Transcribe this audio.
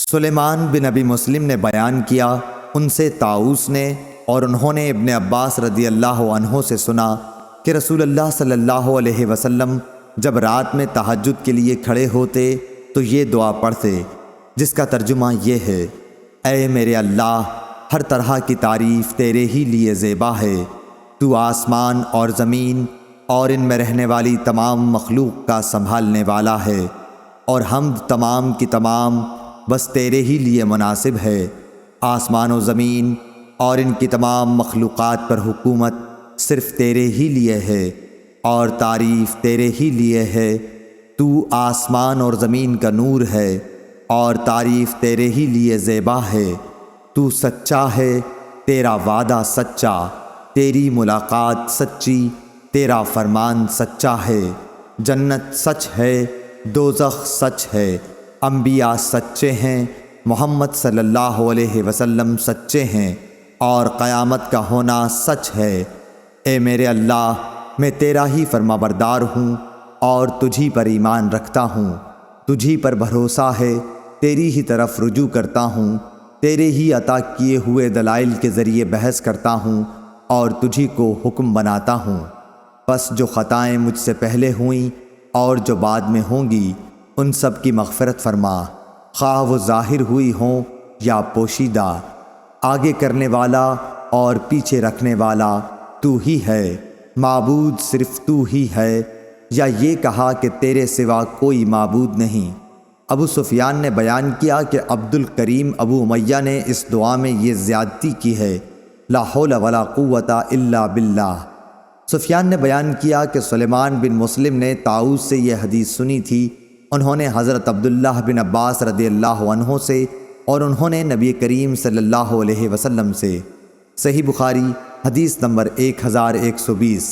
سلیمان بن ابی مسلم نے بیان کیا، ان سے طاؤس نے اور انہوں نے ابن عباس رضی اللہ عنہ سے سنا کہ رسول اللہ صلی اللہ علیہ وسلم جب رات میں تہجد کے لیے کھڑے ہوتے تو یہ دعا پڑھتے، جس کا ترجمہ یہ ہے: اے میرے اللہ، ہر طرح کی تعریف تیرے ہی لیے زیبا ہے۔ تو آسمان اور زمین اور ان میں رہنے والی تمام مخلوق کا سنبھالنے والا ہے، اور حمد تمام کی تمام بس تیرے ہی لیے مناسب ہے۔ آسمان و زمین اور ان کی تمام مخلوقات پر حکومت صرف تیرے ہی لیے ہے اور تعریف تیرے ہی لیے ہے۔ تو آسمان اور زمین کا نور ہے اور تعریف تیرے ہی لیے زیبا ہے۔ تو سچا ہے، تیرا وعدہ سچا، تیری ملاقات سچی، تیرا فرمان سچا ہے۔ جنت سچ ہے، دوزخ سچ ہے، انبیاء سچے ہیں، محمد صلی اللہ علیہ وسلم سچے ہیں، اور قیامت کا ہونا سچ ہے۔ اے میرے اللہ، میں تیرا ہی فرما بردار ہوں اور تجھی پر ایمان رکھتا ہوں، تجھی پر بھروسہ ہے، تیری ہی طرف رجوع کرتا ہوں، تیرے ہی عطا کیے ہوئے دلائل کے ذریعے بحث کرتا ہوں اور تجھی کو حکم بناتا ہوں۔ پس جو خطائیں مجھ سے پہلے ہوئیں اور جو بعد میں ہوں گی، ان سب کی مغفرت فرما، خواہ وہ ظاہر ہوئی ہوں یا پوشیدہ۔ آگے کرنے والا اور پیچھے رکھنے والا تو ہی ہے، معبود صرف تو ہی ہے، یا یہ کہا کہ تیرے سوا کوئی معبود نہیں۔ ابو سفیان نے بیان کیا کہ عبد الکریم ابو امیہ نے اس دعا میں یہ زیادتی کی ہے: لا حول ولا قوت الا باللہ۔ سفیان نے بیان کیا کہ سلیمان بن مسلم نے طاؤس سے یہ حدیث سنی تھی، انہوں نے حضرت عبداللہ بن عباس رضی اللہ عنہ سے، اور انہوں نے نبی کریم صلی اللہ علیہ وسلم سے۔ صحیح بخاری حدیث نمبر 1120۔